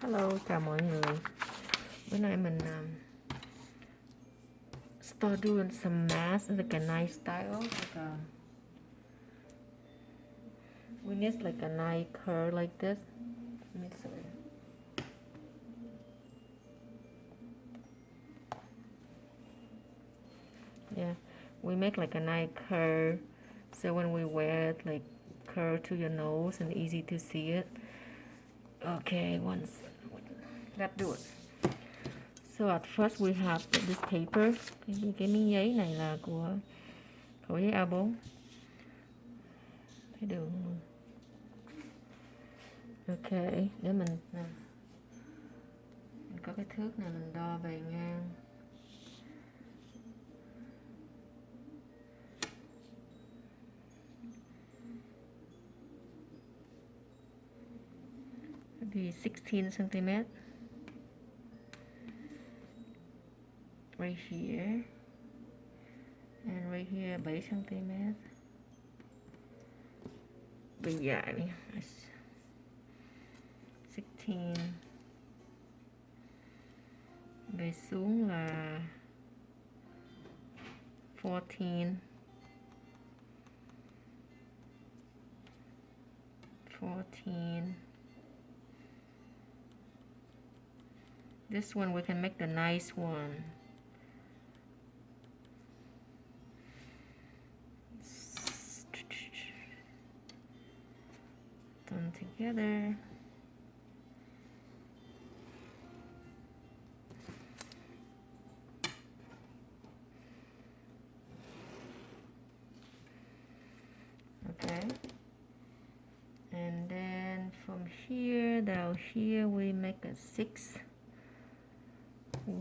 Hello, chào mọi người. Bữa nay mình start doing some mask like a nice style. We need like a nice curve like this. Let me see. Yeah, we make like a nice curve, so when we wear it, like curve to your nose and easy to see it. Okay, let's do it. So at first we have this paper. Cái miếng giấy này là của giấy A4. Thấy được không? Ok, để mình có cái thước này mình đo bề ngang. Maybe 16 centimeters. Right here. And right here 7 centimeters. Bề dài 16. Về xuống là 14. 14. This one we can make the nice one. Done together. Okay. And then from here down here we make a 6. Ooh.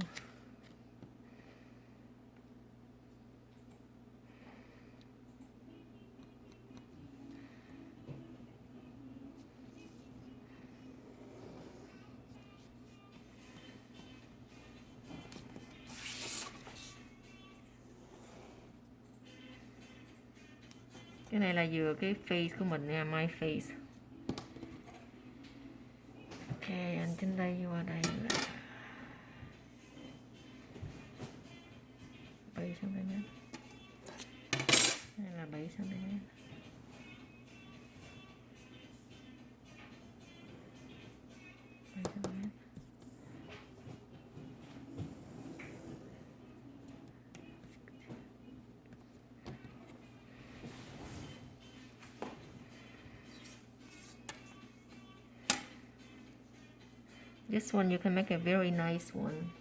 Cái này là vừa cái face của mình nha, my face. Ok, anh trên đây qua đây là 7 cm. Đây là 7 cm. This one you can make a very nice one.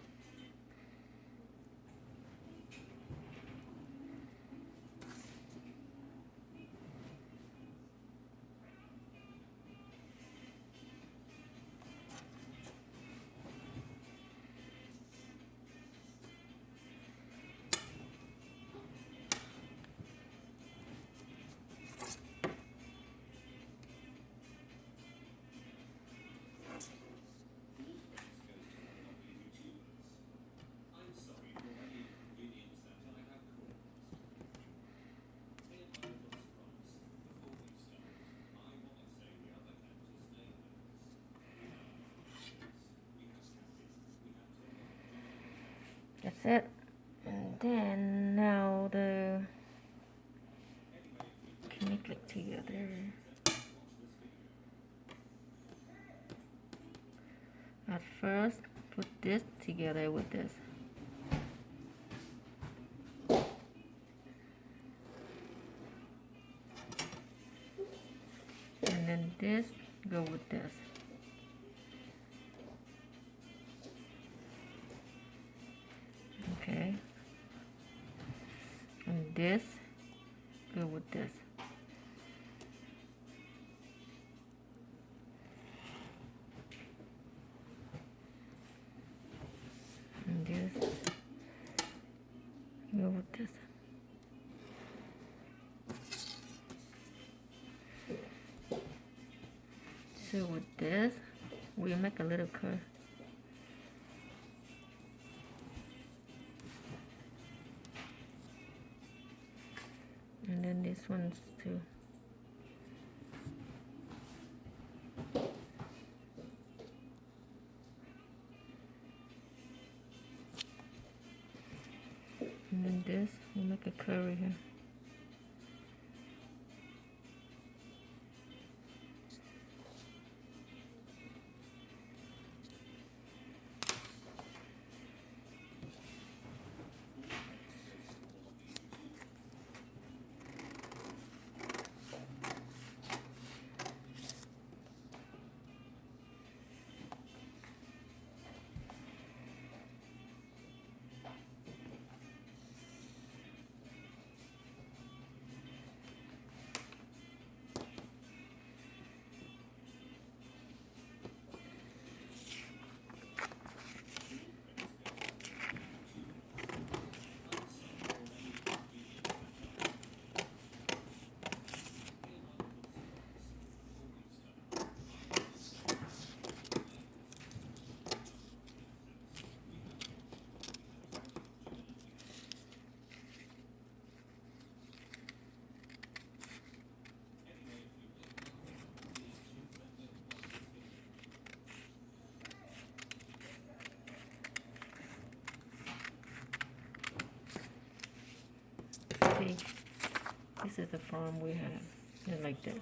That's it. And then now can we click together? At first, put this together with this. And then this go with this. Okay. And this go with this. And this go with this. So with this, we make a little curve. And then this one's too. this. We'll make a curry here. See, this is the form we have. Just like this.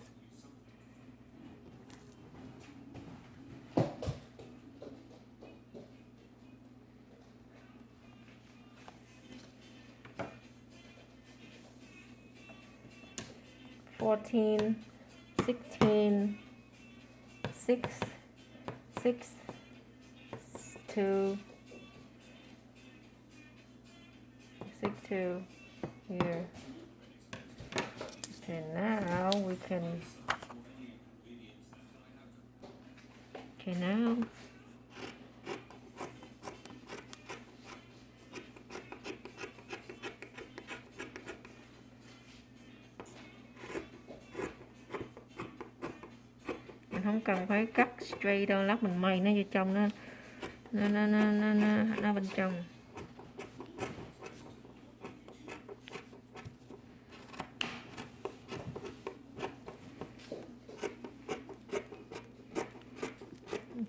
$14, $16, 6, 6, 2, 6, 2 here. Okay, now we can. Okay, now mình không cần phải cắt straight đâu, lát mình may nó vô trong nó bên trong.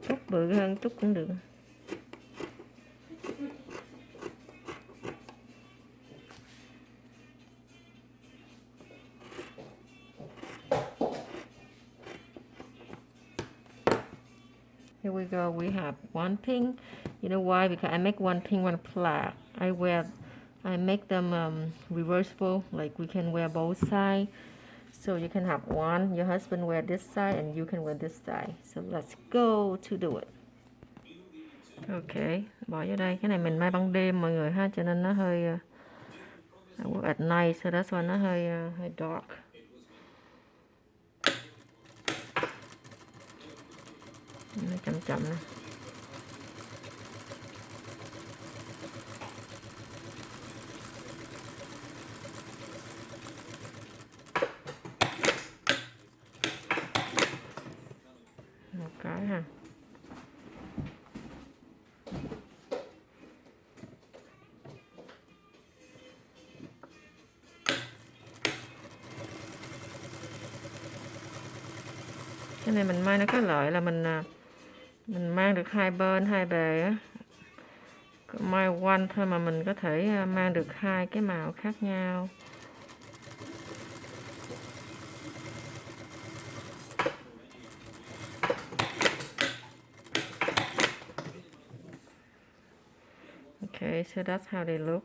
Chút bự hơn chút cũng được. Here we go. We have one pink. You know why? Because I make one pink, one black. I make them reversible. Like we can wear both sides. So you can have one. Your husband wear this side, and you can wear this side. So let's go to do it. Ok, bỏ vô đây. Cái này mình may ban đêm mọi người ha, cho nên nó hơi at night, so that's why nó hơi dark. Nó chậm chậm nè. Một cái ha. Cái này mình may nó có lợi là mình mang được hai bên hai bề á. May one thôi mà mình có thể mang được hai cái màu khác nhau. Okay, so that's how they look.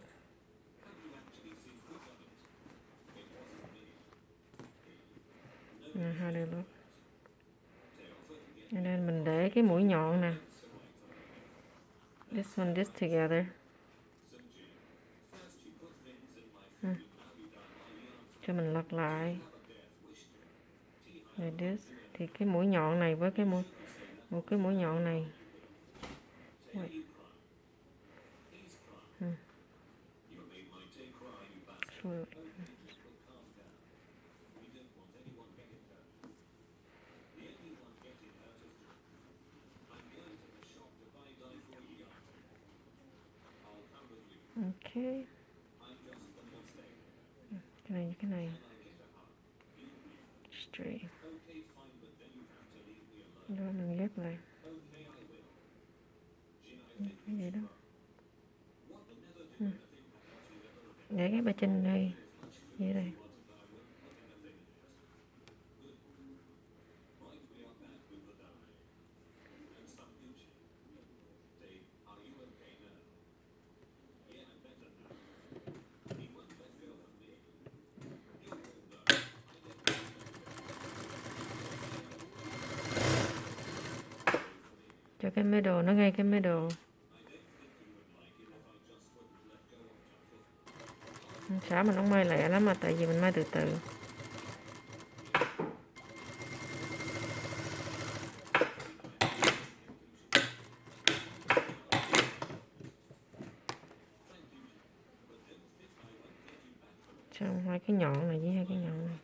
How they look. And then mình để cái mũi nhọn nè. This one, this together. Cho mình lật lại. Like this. Thì cái mũi nhọn này với một cái mũi nhọn này. Ok. Cái này. Straight. Rồi mình ghép lại. Cái gì đó. Để cái bên trên đây, như đây. Cho cái middle nó ngay cái middle. Xả mình không may lẹ lắm mà tại vì mình may từ từ. Xong hai cái nhọn này với hai cái nhọn này.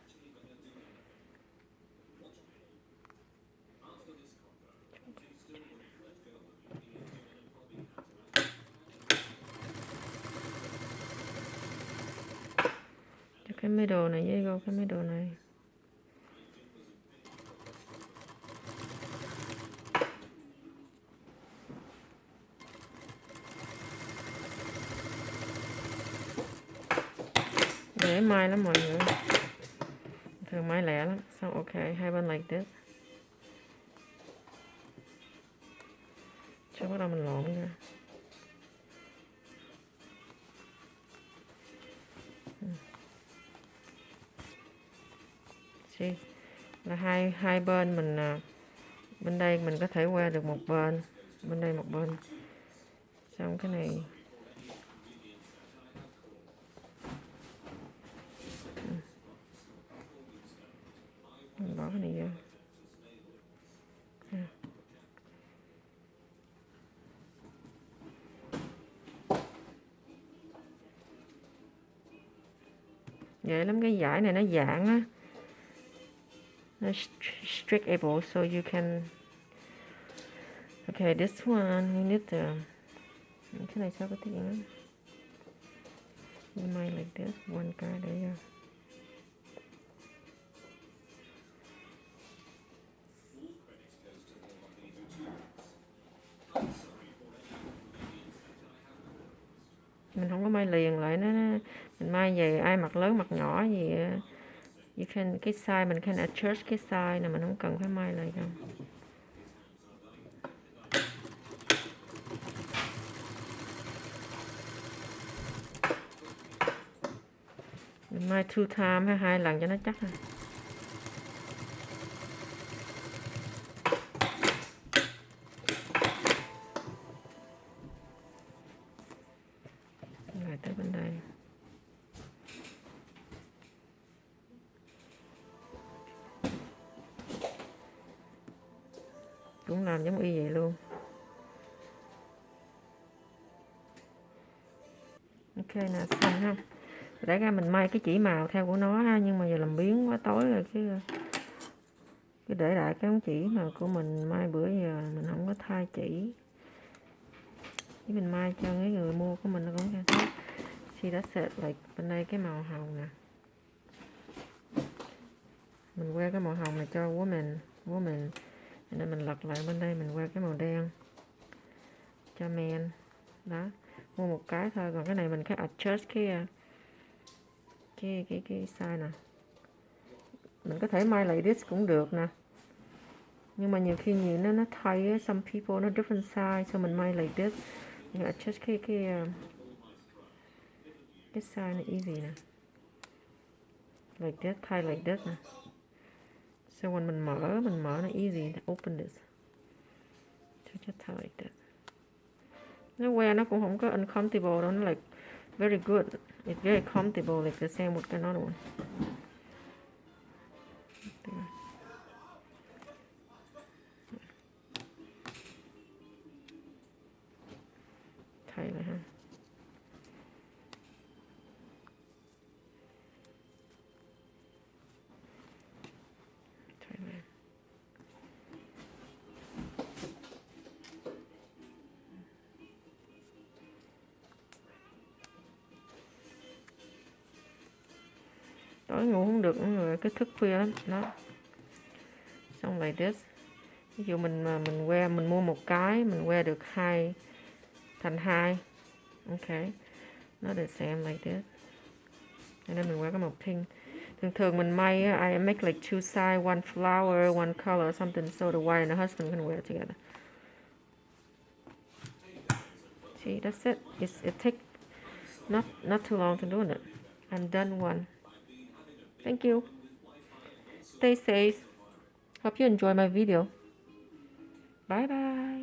Cho cái middle này với vô cái middle này. Dễ may lắm mọi người. Thường may lẹ lắm. So ok, hai bên like this. Cho bắt đầu mình lộn ra. See, là hai bên mình bên đây mình có thể qua được một bên, bên đây một bên. Xong cái này mình bỏ cái này vô. Vậy lắm, cái giải này nó dạng á, nó stretchable so you can. Okay, this one we need to. Cái này sao có tiếng á? You might like this one cái để vô. Mình không có may liền lại nó mình may về ai mặc lớn mặc nhỏ gì you can, cái size mình can adjust cái size này, mình không cần phải may lại đâu. Mình may 2 times hay 2 lần cho nó chắc. Rồi tới bên đây. Cũng làm giống y vậy luôn. Ok nè, xong ha. Để ra mình may cái chỉ màu theo của nó ha, nhưng mà giờ làm biến quá tối rồi cái để lại cái ống chỉ mà của mình may bữa giờ mình không có thay chỉ. Với mình may cho cái người mua của mình nó cũng như thế. See that's it, like bên đây cái màu hồng nè. Mình que cái màu hồng này cho woman. Nên mình lật lại bên đây mình que cái màu đen cho men. Đó, mua một cái thôi, còn cái này mình cái adjust cái size nè. Mình có thể may lại this cũng được nè. Nhưng mà nhiều khi nhìn nó thay á, some people nó different size, so mình may like this. Mình adjust cái size này easy nè. Like this, thay like this nè. So when mình mở nó easy to open this. So just tie like this. Nó wear nó cũng không có uncomfortable đâu, nó like very good. It's very comfortable, like the same with another one. Thay lại ha. Thay lại. Tối ngủ không được rồi, cái thức khuya lắm đó. Xong like this. Ví dụ mình wear, mình mua một cái mình wear được thành 2. Ok, nó the same like this. อันนั้นmình wear cái màu pink. Thường mình may I make like 2 sides, one flower, one color, something so the wife and the husband can wear together. See, that's it. It take not too long to do it. I'm done one. Thank you. Stay safe. Hope you enjoy my video. Bye bye.